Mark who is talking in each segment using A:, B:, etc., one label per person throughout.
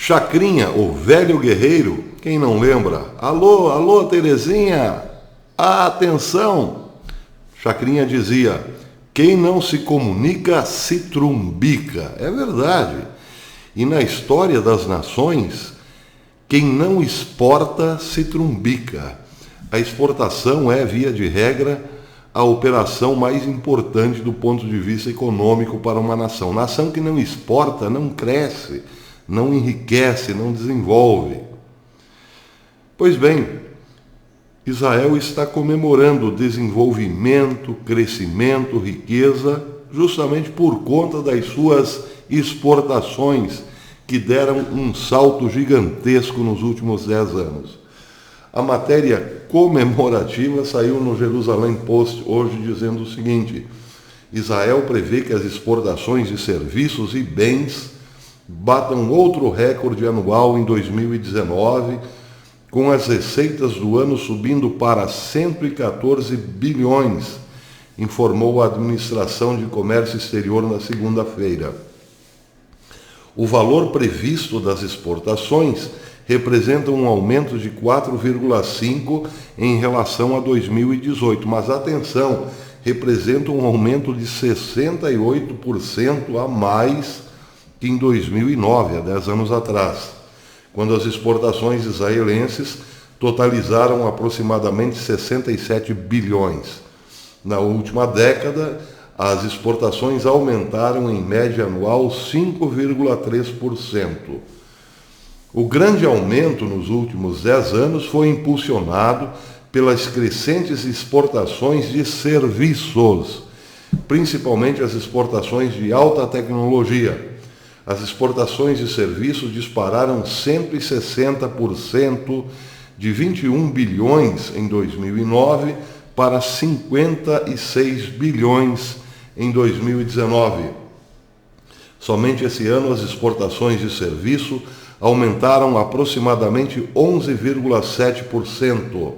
A: Chacrinha, o velho guerreiro, quem não lembra? Alô, alô, Terezinha, atenção! Chacrinha dizia, quem não se comunica se trumbica. É verdade. E na história das nações, quem não exporta se trumbica. A exportação é, via de regra, a operação mais importante do ponto de vista econômico para uma nação. Nação que não exporta não cresce, não enriquece, não desenvolve. Pois bem, Israel está comemorando desenvolvimento, crescimento, riqueza, justamente por conta das suas exportações, que deram um salto gigantesco nos últimos 10 anos. A matéria comemorativa saiu no Jerusalém Post hoje dizendo o seguinte: Israel prevê que as exportações de serviços e bens batam outro recorde anual em 2019, com as receitas do ano subindo para 114 bilhões, informou a Administração de Comércio Exterior na segunda-feira. O valor previsto das exportações representa um aumento de 4,5% em relação a 2018, mas atenção, representa um aumento de 68% a mais que em 2009, há 10 anos atrás, quando as exportações israelenses totalizaram aproximadamente 67 bilhões. Na última década, as exportações aumentaram em média anual 5,3%. O grande aumento nos últimos 10 anos foi impulsionado pelas crescentes exportações de serviços, principalmente as exportações de alta tecnologia. As exportações de serviços dispararam 160%, de 21 bilhões em 2009 para 56 bilhões em 2019. Somente esse ano as exportações de serviço aumentaram aproximadamente 11,7%.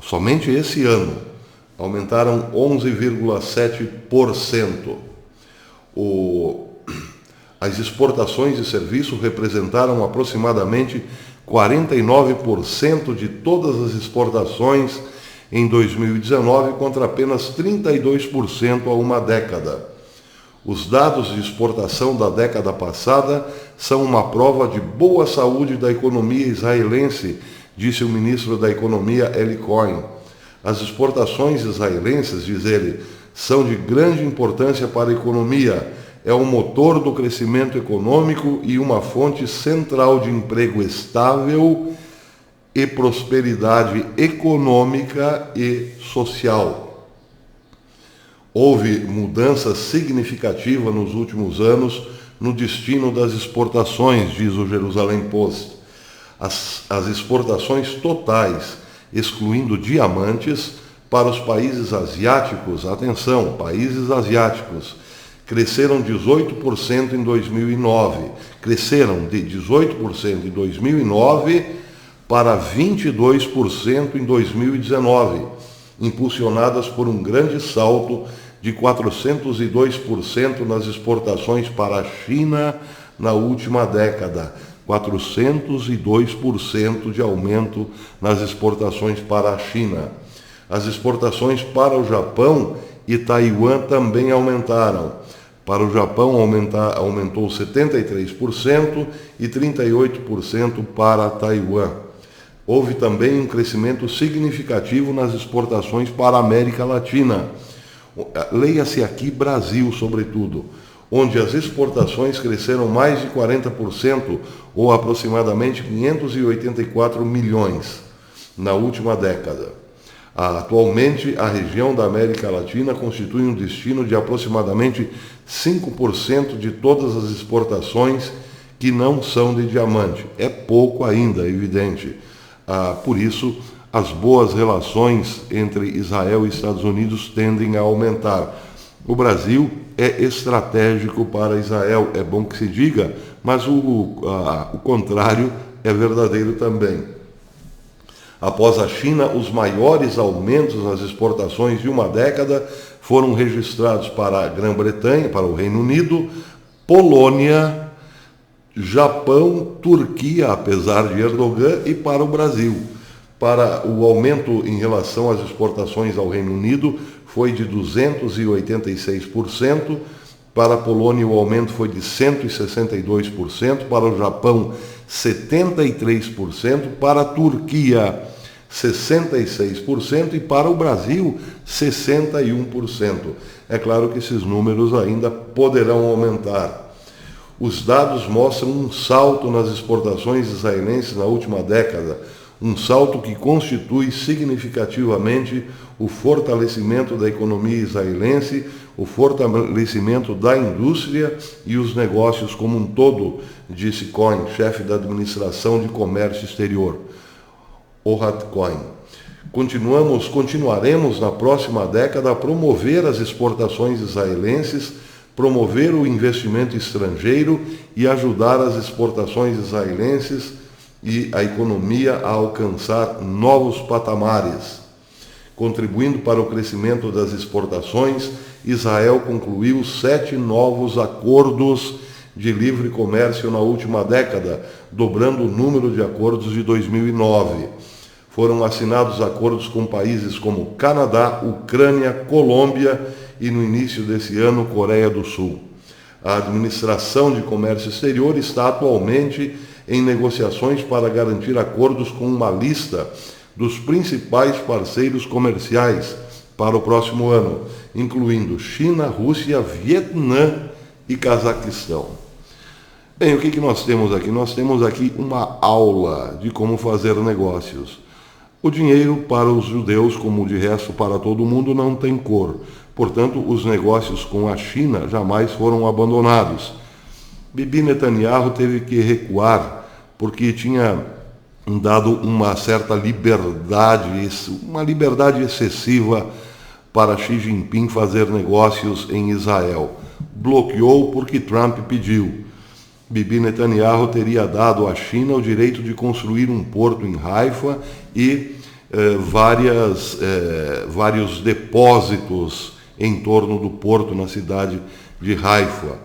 A: Somente esse ano aumentaram 11,7%. As exportações de serviço representaram aproximadamente 49% de todas as exportações em 2019, contra apenas 32% há uma década. Os dados de exportação da década passada são uma prova de boa saúde da economia israelense, disse o ministro da Economia, Eli Cohen. As exportações israelenses, diz ele, são de grande importância para a economia, é o motor do crescimento econômico e uma fonte central de emprego estável e prosperidade econômica e social. Houve mudança significativa nos últimos anos no destino das exportações, diz o Jerusalém Post. As exportações totais, excluindo diamantes, para os países asiáticos, atenção, países asiáticos, cresceram 18% em 2009. Cresceram de 18% em 2009 para 22% em 2019, impulsionadas por um grande salto de 402% nas exportações para a China na última década. 402% de aumento nas exportações para a China. As exportações para o Japão e Taiwan também aumentaram. Para o Japão aumentou 73% e 38% para Taiwan. Houve também um crescimento significativo nas exportações para a América Latina. Leia-se aqui Brasil, sobretudo, onde as exportações cresceram mais de 40%, ou aproximadamente 584 milhões, na última década. Atualmente, a região da América Latina constitui um destino de aproximadamente 5% de todas as exportações que não são de diamante. É pouco ainda, é evidente. Por isso, as boas relações entre Israel e Estados Unidos tendem a aumentar. O Brasil é estratégico para Israel, é bom que se diga, mas o contrário é verdadeiro também. Após a China, os maiores aumentos nas exportações de uma década foram registrados para a Grã-Bretanha, para o Reino Unido, Polônia, Japão, Turquia, apesar de Erdogan, e para o Brasil. Para o aumento em relação às exportações ao Reino Unido foi de 286%, para a Polônia o aumento foi de 162%, para o Japão 73%, para a Turquia 66% e para o Brasil 61%. É claro que esses números ainda poderão aumentar. Os dados mostram um salto nas exportações israelenses na última década, um salto que constitui significativamente o fortalecimento da economia israelense, o fortalecimento da indústria e os negócios como um todo, disse Cohen, chefe da administração de comércio exterior. Ohad Cohen. Continuaremos na próxima década a promover as exportações israelenses, promover o investimento estrangeiro e ajudar as exportações israelenses e a economia a alcançar novos patamares. Contribuindo para o crescimento das exportações, Israel concluiu 7 novos acordos de livre comércio na última década, dobrando o número de acordos de 2009. Foram assinados acordos com países como Canadá, Ucrânia, Colômbia e, no início desse ano, Coreia do Sul. A Administração de Comércio Exterior está atualmente em negociações para garantir acordos com uma lista dos principais parceiros comerciais para o próximo ano, incluindo China, Rússia, Vietnã e Cazaquistão. Bem, o que nós temos aqui? Nós temos aqui uma aula de como fazer negócios. O dinheiro para os judeus, como de resto para todo mundo, não tem cor. Portanto, os negócios com a China jamais foram abandonados. Bibi Netanyahu teve que recuar porque tinha dado uma certa liberdade, uma liberdade excessiva para Xi Jinping fazer negócios em Israel. Bloqueou porque Trump pediu. Bibi Netanyahu teria dado à China o direito de construir um porto em Haifa e vários depósitos em torno do porto na cidade de Haifa.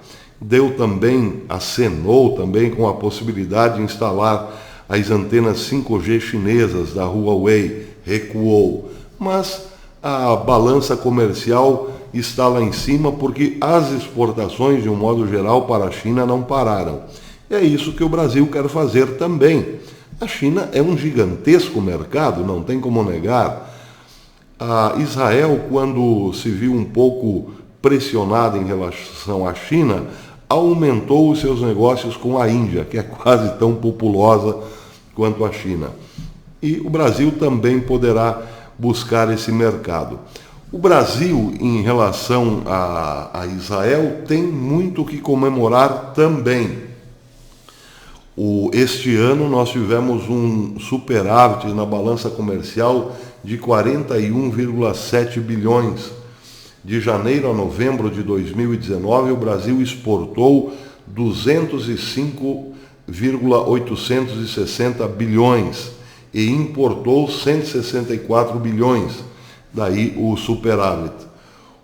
A: Acenou também com a possibilidade de instalar as antenas 5G chinesas da Huawei, recuou. Mas a balança comercial está lá em cima porque as exportações, de um modo geral, para a China não pararam. É isso que o Brasil quer fazer também. A China é um gigantesco mercado, não tem como negar. A Israel, quando se viu um pouco pressionada em relação à China, aumentou os seus negócios com a Índia, que é quase tão populosa quanto a China. E o Brasil também poderá buscar esse mercado. O Brasil, em relação a Israel, tem muito que comemorar também. Este ano nós tivemos um superávit na balança comercial de 41,7 bilhões. De janeiro a novembro de 2019, o Brasil exportou 205,860 bilhões e importou 164 bilhões. Daí o superávit.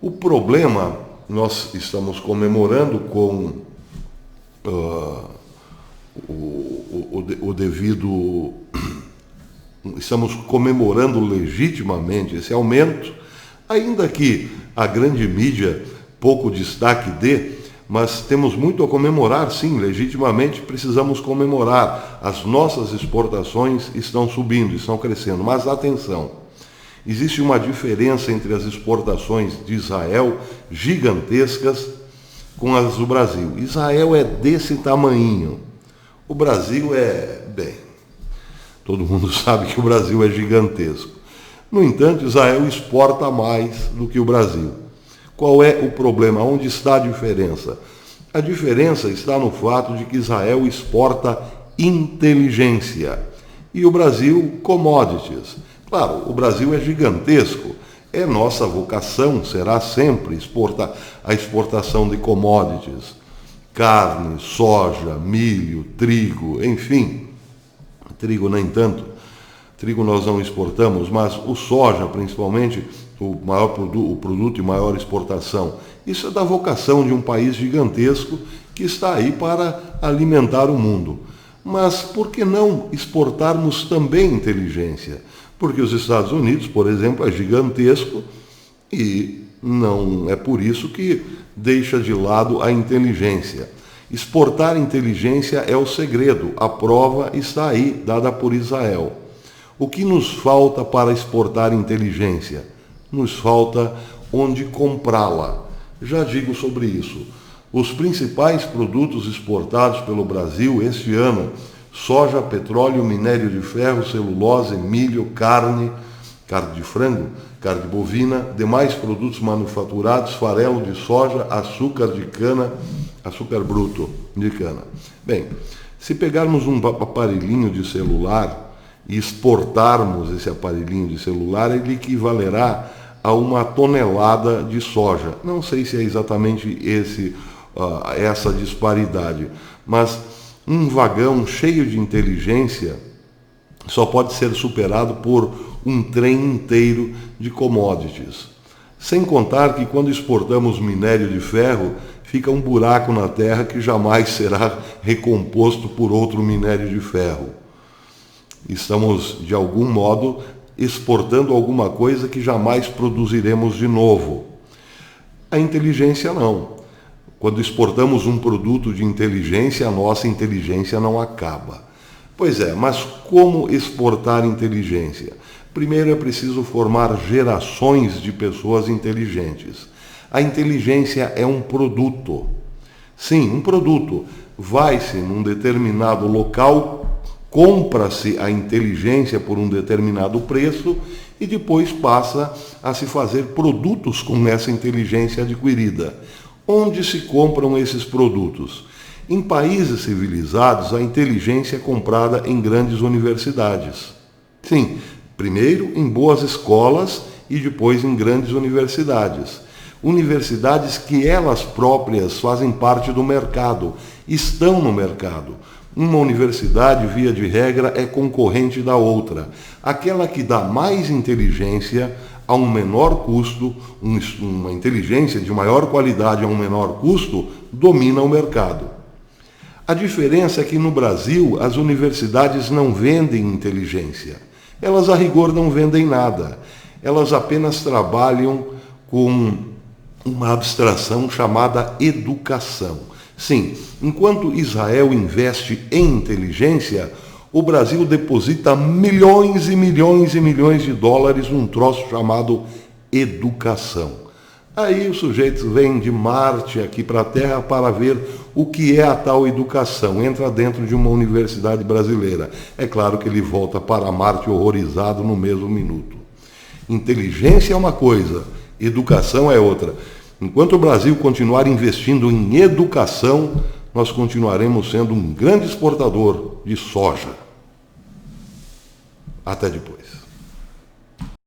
A: O problema, nós estamos comemorando com o devido... Estamos comemorando legitimamente esse aumento, ainda que a grande mídia pouco destaque dê, mas temos muito a comemorar, sim, legitimamente precisamos comemorar. As nossas exportações estão subindo, estão crescendo, mas atenção, existe uma diferença entre as exportações de Israel, gigantescas, com as do Brasil. Israel é desse tamanhinho, o Brasil todo mundo sabe que o Brasil é gigantesco. No entanto, Israel exporta mais do que o Brasil. Qual é o problema? Onde está a diferença? A diferença está no fato de que Israel exporta inteligência e o Brasil commodities. Claro, o Brasil é gigantesco. É nossa vocação, será sempre a exportação de commodities. Carne, soja, milho, trigo, enfim. Trigo nem tanto, trigo nós não exportamos, mas o soja principalmente, o produto de maior exportação. Isso é da vocação de um país gigantesco que está aí para alimentar o mundo. Mas por que não exportarmos também inteligência? Porque os Estados Unidos, por exemplo, é gigantesco e não é por isso que deixa de lado a inteligência. Exportar inteligência é o segredo, a prova está aí, dada por Israel. O que nos falta para exportar inteligência? Nos falta onde comprá-la. Já digo sobre isso. Os principais produtos exportados pelo Brasil este ano: soja, petróleo, minério de ferro, celulose, milho, carne de frango, carne bovina, demais produtos manufaturados, farelo de soja, açúcar de cana, açúcar bruto de cana. Bem, se pegarmos um aparelhinho de celular e exportarmos esse aparelhinho de celular, ele equivalerá a 1 tonelada de soja. Não sei se é exatamente essa disparidade, mas um vagão cheio de inteligência só pode ser superado por um trem inteiro de commodities. Sem contar que quando exportamos minério de ferro, fica um buraco na terra que jamais será recomposto por outro minério de ferro. Estamos, de algum modo, exportando alguma coisa que jamais produziremos de novo. A inteligência não. Quando exportamos um produto de inteligência, a nossa inteligência não acaba. Pois é, mas como exportar inteligência? Primeiro é preciso formar gerações de pessoas inteligentes. A inteligência é um produto. Sim, um produto. Vai-se num determinado local, compra-se a inteligência por um determinado preço e depois passa a se fazer produtos com essa inteligência adquirida. Onde se compram esses produtos? Em países civilizados, a inteligência é comprada em grandes universidades. Sim, primeiro em boas escolas e depois em grandes universidades. Universidades que elas próprias fazem parte do mercado, estão no mercado. Uma universidade, via de regra, é concorrente da outra. Aquela que dá mais inteligência a um menor custo, uma inteligência de maior qualidade a um menor custo, domina o mercado. A diferença é que no Brasil as universidades não vendem inteligência. Elas a rigor não vendem nada. Elas apenas trabalham com uma abstração chamada educação. Sim, enquanto Israel investe em inteligência, o Brasil deposita milhões e milhões e milhões de dólares num troço chamado educação. Aí o sujeito vem de Marte aqui para a Terra para ver o que é a tal educação. Entra dentro de uma universidade brasileira. É claro que ele volta para Marte horrorizado no mesmo minuto. Inteligência é uma coisa, educação é outra. Enquanto o Brasil continuar investindo em educação, nós continuaremos sendo um grande exportador de soja. Até depois.